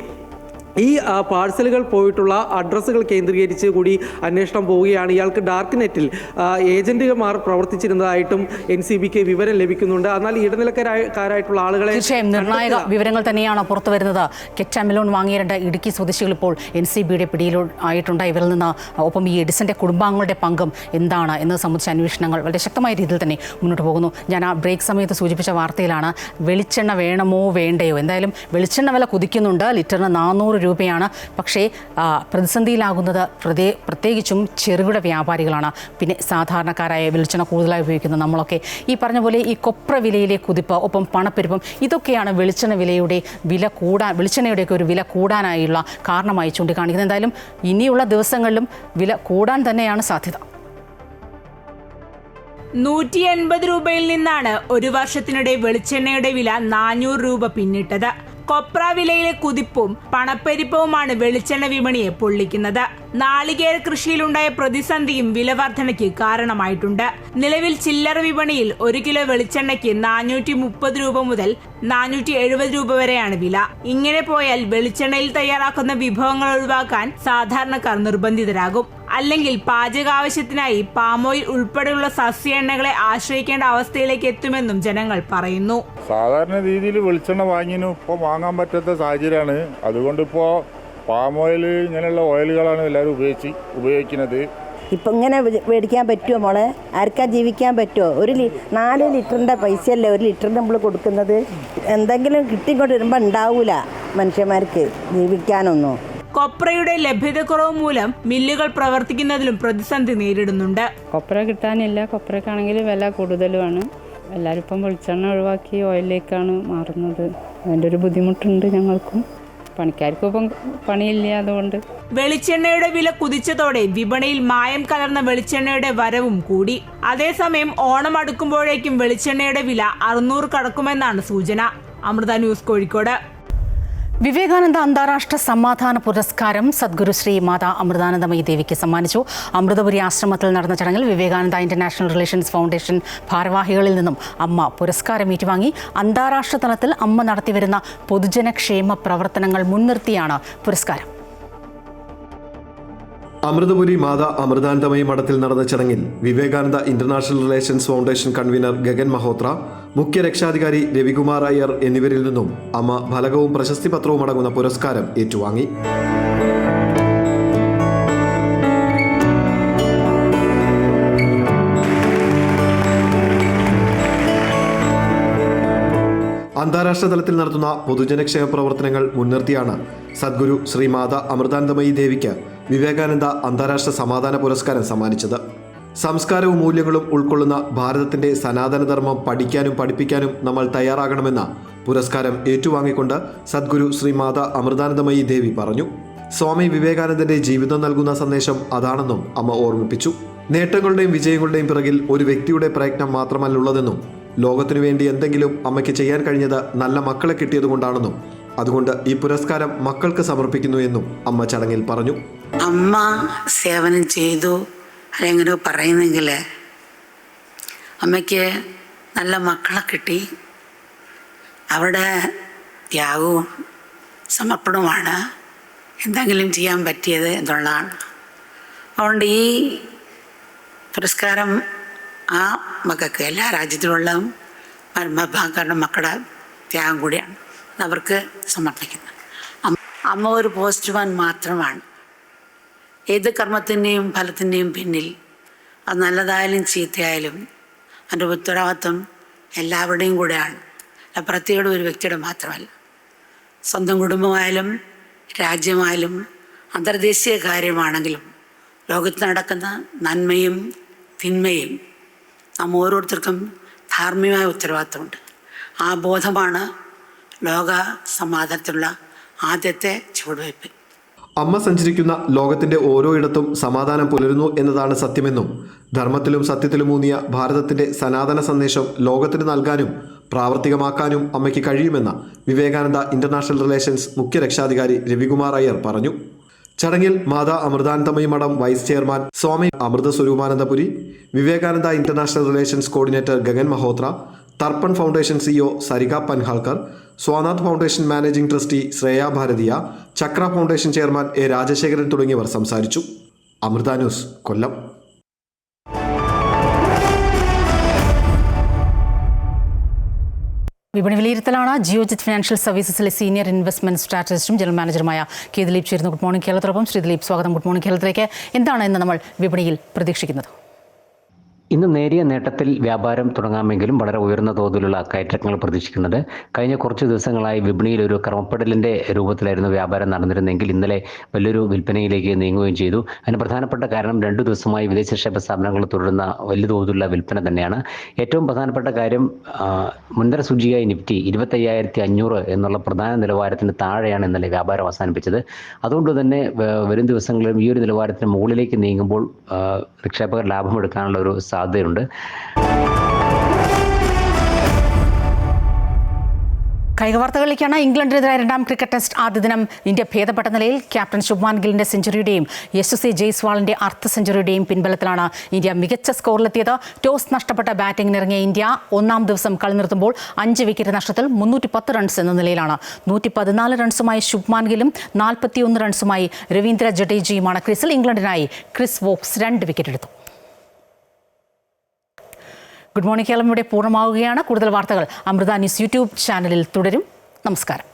ഈ പാഴ്സലുകൾ പോയിട്ടുള്ള അഡ്രസ്സുകൾ കേന്ദ്രീകരിച്ച് കൂടി അന്വേഷണം പോവുകയാണ്. ഇയാൾക്ക് ഡാർക്ക് നെറ്റിൽ ഏജന്റുമാർ പ്രവർത്തിച്ചിരുന്നതായിട്ടും NCBക്ക് വിവരം ലഭിക്കുന്നുണ്ട്. എന്നാൽ ഇടനിലക്കാരായിട്ടുള്ള ആളുകളെ തീർച്ചയായും നിർണായക വിവരങ്ങൾ തന്നെയാണ് പുറത്തു വരുന്നത്. കെറ്റാമെലോൺ വാങ്ങിയ 2 ഇടുക്കി സ്വദേശികൾ ഇപ്പോൾ NCBയുടെ പിടിയിലായിട്ടുണ്ട്. ഇവരിൽ നിന്ന് ഒപ്പം ഈ എഡിസന്റെ കുടുംബാംഗങ്ങളുടെ പങ്കും എന്താണ് എന്നത് സംബന്ധിച്ച അന്വേഷണങ്ങൾ വളരെ ശക്തമായ രീതിയിൽ തന്നെ മുന്നോട്ട് പോകുന്നു. ഞാൻ ആ ബ്രേക്ക് സമയത്ത് സൂചിപ്പിച്ച വാർത്തയിലാണ് വെളിച്ചെണ്ണ വേണമോ വേണ്ടയോ. എന്തായാലും വെളിച്ചെണ്ണ വില കുതിക്കുന്നുണ്ട്. ലിറ്ററിന് 400 രൂപ രൂപയാണ്. പക്ഷേ പ്രതിസന്ധിയിലാകുന്നത് പ്രത്യേകിച്ചും ചെറുകിട വ്യാപാരികളാണ്. പിന്നെ സാധാരണക്കാരായ വെളിച്ചെണ്ണ കൂടുതലായി ഉപയോഗിക്കുന്ന നമ്മളൊക്കെ ഈ പറഞ്ഞ പോലെ ഈ കൊപ്ര വിലയിലെ കുതിപ്പ്, ഒപ്പം പണപ്പെരുപ്പം, ഇതൊക്കെയാണ് വെളിച്ചെണ്ണയുടെയൊക്കെ ഒരു വില കൂടാനായുള്ള കാരണമായി ചൂണ്ടിക്കാണിക്കുന്നത്. എന്തായാലും ഇനിയുള്ള ദിവസങ്ങളിലും വില കൂടാൻ തന്നെയാണ് സാധ്യത. 180 രൂപയിൽ നിന്നാണ് ഒരു വർഷത്തിനിടെ വെളിച്ചെണ്ണയുടെ വില 400 രൂപ പിന്നിട്ടത്. കൊപ്ര വിലയിലെ കുതിപ്പും പണപ്പെരുപ്പവുമാണ് വെളിച്ചെണ്ണ വിപണിയെ പൊള്ളിക്കുന്നത്. നാളികേര കൃഷിയിലുണ്ടായ പ്രതിസന്ധിയും വില വർധനയ്ക്ക് കാരണമായിട്ടുണ്ട്. നിലവിൽ ചില്ലറ വിപണിയിൽ 1 കിലോ വെളിച്ചെണ്ണയ്ക്ക് 430 രൂപ മുതൽ 470 രൂപ വരെയാണ് വില. ഇങ്ങനെ പോയാൽ വെളിച്ചെണ്ണയിൽ തയ്യാറാക്കുന്ന വിഭവങ്ങൾ ഒഴിവാക്കാൻ സാധാരണക്കാർ നിർബന്ധിതരാകും. അല്ലെങ്കിൽ പാചകാവശ്യത്തിനായി പാമോയിൽ ഉൾപ്പെടെയുള്ള സസ്യ എണ്ണകളെ ആശ്രയിക്കേണ്ട അവസ്ഥയിലേക്ക് എത്തുമെന്നും ജനങ്ങൾ പറയുന്നു. സാധാരണ രീതിയിൽ വെളിച്ചെണ്ണ വാങ്ങിനും ഇപ്പോൾ വാങ്ങാൻ പറ്റാത്ത സാഹചര്യമാണ്. അതുകൊണ്ട് ഇപ്പോൾ പാം ഓയിൽ ഇങ്ങനെയുള്ള ഓയിലുകളാണ് എല്ലാവരും ഉപയോഗിക്കുന്നത്. ഇപ്പം ഇങ്ങനെ മേടിക്കാൻ പറ്റുമോ മോളെ? ആർക്കാ ജീവിക്കാൻ പറ്റുമോ? 4 ലിറ്ററിൻ്റെ പൈസയല്ലേ 1 ലിറ്ററിന് നമ്മൾ കൊടുക്കുന്നത്. എന്തെങ്കിലും കിട്ടിക്കൊണ്ട് വരുമ്പോൾ ഉണ്ടാവൂല മനുഷ്യന്മാർക്ക് ജീവിക്കാനൊന്നും. കൊപ്രയുടെ ലഭ്യതക്കുറവ് മൂലം മില്ലുകൾ പ്രവർത്തിക്കുന്നതിലും പ്രതിസന്ധി നേരിടുന്നുണ്ട്. കൊപ്ര കിട്ടാനില്ല. കൊപ്രക്കാണെങ്കിൽ വില കൂടുതലുമാണ്. എല്ലാവരും ഇപ്പം വെളിച്ചെണ്ണ ഒഴിവാക്കി ഓയിലിലേക്കാണ് മാറുന്നത്. അതിൻ്റെ ഒരു ബുദ്ധിമുട്ടുണ്ട് ഞങ്ങൾക്കും. പണിക്കാർക്കും ഇപ്പം പണിയില്ല. അതുകൊണ്ട് വെളിച്ചെണ്ണയുടെ വില കുതിച്ചതോടെ വിപണിയിൽ മായം കലർന്ന വെളിച്ചെണ്ണയുടെ വരവും കൂടി. അതേസമയം ഓണം അടുക്കുമ്പോഴേക്കും വെളിച്ചെണ്ണയുടെ വില 600 കടക്കുമെന്നാണ് സൂചന. അമൃത ന്യൂസ്, കോഴിക്കോട്. വിവേകാനന്ദ അന്താരാഷ്ട്ര സമാധാന പുരസ്കാരം സദ്ഗുരു ശ്രീ മാതാ അമൃതാനന്ദമയി ദേവിക്ക് സമ്മാനിച്ചു. അമൃതപുരി ആശ്രമത്തിൽ നടന്ന ചടങ്ങിൽ വിവേകാനന്ദ ഇന്റർനാഷണൽ റിലേഷൻസ് ഫൗണ്ടേഷൻ ഭാരവാഹികളിൽ നിന്നും അമ്മ പുരസ്കാരം ഏറ്റുവാങ്ങി. അന്താരാഷ്ട്ര തലത്തിൽ അമ്മ നടത്തിവരുന്ന പൊതുജനക്ഷേമ പ്രവർത്തനങ്ങൾ മുൻനിർത്തിയാണ് പുരസ്കാരം. അമൃതപുരി മാതാ അമൃതാനന്ദമയി മഠത്തിൽ നടന്ന ചടങ്ങിൽ Vivekananda international relations foundation convener Gagan Mahotra, മുഖ്യ രക്ഷാധികാരി രവികുമാർ അയ്യർ എന്നിവരിൽ നിന്നും അമ്മ ഫലകവും പ്രശസ്തി പത്രവും അടങ്ങുന്ന പുരസ്കാരം ഏറ്റുവാങ്ങി. അന്താരാഷ്ട്ര തലത്തിൽ നടത്തുന്ന പൊതുജനക്ഷേമ പ്രവർത്തനങ്ങൾ മുൻനിർത്തിയാണ് സദ്ഗുരു ശ്രീ മാതാ അമൃതാനന്ദമയി ദേവിക്ക് വിവേകാനന്ദ അന്താരാഷ്ട്ര സമാധാന പുരസ്കാരം സമ്മാനിച്ചത്. സംസ്കാരവും മൂല്യങ്ങളും ഉൾക്കൊള്ളുന്ന ഭാരതത്തിന്റെ സനാതനധർമ്മം പഠിക്കാനും പഠിപ്പിക്കാനും നമ്മൾ തയ്യാറാകണമെന്ന പുരസ്കാരം ഏറ്റുവാങ്ങിക്കൊണ്ട് സദ്ഗുരു ശ്രീ മാതാ അമൃതാനന്ദമയി ദേവി പറഞ്ഞു. സ്വാമി വിവേകാനന്ദന്റെ ജീവിതം നൽകുന്ന സന്ദേശം അതാണെന്നും അമ്മ ഓർമ്മിപ്പിച്ചു. നേട്ടങ്ങളുടെയും വിജയങ്ങളുടെയും പിറകിൽ ഒരു വ്യക്തിയുടെ പ്രയത്നം മാത്രമല്ലുള്ളതെന്നും ലോകത്തിനു വേണ്ടി എന്തെങ്കിലും അമ്മയ്ക്ക് ചെയ്യാൻ കഴിഞ്ഞത് നല്ല മക്കളെ കിട്ടിയതുകൊണ്ടാണെന്നും അതുകൊണ്ട് ഈ പുരസ്കാരം മക്കൾക്ക് സമർപ്പിക്കുന്നു എന്നും അമ്മ ചടങ്ങിൽ പറഞ്ഞു. അമ്മ സേവനം ചെയ്തു അല്ലെങ്കിൽ പറയുന്നെങ്കിൽ അമ്മയ്ക്ക് നല്ല മക്കളെ കിട്ടി. അവരുടെ ത്യാഗവും സമർപ്പണവുമാണ് എന്തെങ്കിലും ചെയ്യാൻ പറ്റിയത് എന്നുള്ളതാണ്. അതുകൊണ്ട് ഈ പുരസ്കാരം ആ മക്കൾക്ക്, എല്ലാ രാജ്യത്തിലുള്ള മരുമഭാഗക്കാരുടെ മക്കളുടെ ത്യാഗം കൂടിയാണ് അവർക്ക് സമർപ്പിക്കുന്നത്. അമ്മ ഒരു പോസ്റ്റ്മാൻ മാത്രമാണ്. ഏത് കർമ്മത്തിൻ്റെയും ഫലത്തിൻ്റെയും പിന്നിൽ അത് നല്ലതായാലും ചീത്തയായാലും അതിൻ്റെ ഉത്തരവാദിത്വം എല്ലാവരുടെയും കൂടെയാണ്. പ്രത്യേക ഒരു വ്യക്തിയുടെ മാത്രമല്ല. സ്വന്തം കുടുംബമായാലും രാജ്യമായാലും അന്തർദേശീയ കാര്യമാണെങ്കിലും ലോകത്ത് നടക്കുന്ന നന്മയും തിന്മയും നാം ഓരോരുത്തർക്കും ധാർമ്മികമായ ഉത്തരവാദിത്വമുണ്ട്. ആ ബോധമാണ് ലോക സമാധാനത്തിലുള്ള ആദ്യത്തെ ചുവടുവയ്പ്. അമ്മ സഞ്ചരിക്കുന്ന ലോകത്തിന്റെ ഓരോ ഇടത്തും സമാധാനം പുലരുന്നു എന്നതാണ് സത്യമെന്നും ധർമ്മത്തിലും സത്യത്തിലുമൂന്നിയ ഭാരതത്തിന്റെ സനാതന സന്ദേശം ലോകത്തിന് നൽകാനും പ്രാവർത്തികമാക്കാനും അമ്മയ്ക്ക് കഴിയുമെന്ന് വിവേകാനന്ദ ഇന്റർനാഷണൽ റിലേഷൻസ് മുഖ്യ രക്ഷാധികാരി രവികുമാർ അയ്യർ പറഞ്ഞു. ചടങ്ങിൽ Mata Amritanandamayi Math vice chairman Swami Amrita Swarupanandapuri, Vivekananda international relations coordinator Gagan Mahotra, Tarpan foundation CEO Sarika Panhalkar, Swanath foundation managing trustee Shreya Bharatiya, Chakra foundation chairman A Rajasekharan തുടങ്ങിയവർ സംസാരിച്ചു. അമൃത ന്യൂസ്, കൊല്ലം. വിപണി വിലയിരുത്തലാണ് ജിയോജിത് ഫിനാൻഷ്യൽ സർവീസസിലെ സീനിയർ ഇൻവെസ്റ്റ്മെന്റ് സ്ട്രാറ്റജിസ്റ്റും ജനറൽ മാനേജറുമായ കെ ദിലീപ് ചേരുന്നു. ഗുഡ് മോർണിംഗ് കേരളത്തോടൊപ്പം. ശ്രീ ദിലീപ്, സ്വാഗതം. ഗുഡ് മോർണിംഗ് കേരളത്തിലേക്ക്. എന്താണ് ഇന്ന് നമ്മൾ വിപണിയിൽ പ്രതീക്ഷിക്കുന്നത്? ഇന്ന് നേരിയ നേട്ടത്തിൽ വ്യാപാരം തുടങ്ങാമെങ്കിലും വളരെ ഉയർന്ന തോതിലുള്ള കയറ്റങ്ങൾ പ്രതീക്ഷിക്കുന്നുണ്ട്. കഴിഞ്ഞ കുറച്ച് ദിവസങ്ങളായി വിപണിയിൽ ഒരു ക്രമപ്പെടലിൻ്റെ രൂപത്തിലായിരുന്നു വ്യാപാരം നടന്നിരുന്നെങ്കിൽ ഇന്നലെ വലിയൊരു വിൽപ്പനയിലേക്ക് നീങ്ങുകയും ചെയ്തു. അതിന് പ്രധാനപ്പെട്ട കാരണം 2 ദിവസമായി വിദേശ നിക്ഷേപ സ്ഥാപനങ്ങൾ തുടരുന്ന വലിയ തോതിലുള്ള വിൽപ്പന തന്നെയാണ്. ഏറ്റവും പ്രധാനപ്പെട്ട കാര്യം മുൻതര സൂചികയായി നിഫ്റ്റി 25,500 എന്നുള്ള പ്രധാന നിലവാരത്തിന് താഴെയാണ് ഇന്നലെ വ്യാപാരം അവസാനിപ്പിച്ചത്. അതുകൊണ്ട് തന്നെ വരും ദിവസങ്ങളിലും ഈ ഒരു നിലവാരത്തിന് മുകളിലേക്ക് നീങ്ങുമ്പോൾ നിക്ഷേപകർ ലാഭമെടുക്കാനുള്ള ഒരു സാധ്യതയുണ്ട്. കായിക വാർത്തകളിലേക്കാണ്. ഇംഗ്ലണ്ടിനെതിരായ 2ാം ക്രിക്കറ്റ് ടെസ്റ്റ് ആദ്യ ദിനം ഇന്ത്യ ഭേദപ്പെട്ട നിലയിൽ. ക്യാപ്റ്റൻ ശുഭ്മാൻ ഗില്ലിന്റെ സെഞ്ചുറിയുടെയും യശസ്വി ജയ്സ്വാളിന്റെ അർദ്ധ സെഞ്ചുറിയുടെയും പിൻബലത്തിലാണ് ഇന്ത്യ മികച്ച സ്കോറിലെത്തിയത്. ടോസ് നഷ്ടപ്പെട്ട ബാറ്റിംഗിനിറങ്ങിയ ഇന്ത്യ 1ാം ദിവസം കളി നിർത്തുമ്പോൾ 5 വിക്കറ്റ് നഷ്ടത്തിൽ 310 റൺസ് എന്ന നിലയിലാണ്. 114 റൺസുമായി ശുഭ്മാൻ ഗില്ലും 41 റൺസുമായി രവീന്ദ്ര ജഡേജയുമാണ് ക്രീസിൽ. ഇംഗ്ലണ്ടിനായി ക്രിസ് വോക്സ് 2 വിക്കറ്റ് എടുത്തു. ഗുഡ് മോർണിംഗ് കേരളം ഇവിടെ പൂർണ്ണമാവുകയാണ്. കൂടുതൽ വാർത്തകൾ അമൃത ന്യൂസ് യൂട്യൂബ് ചാനലിൽ തുടരും. നമസ്കാരം.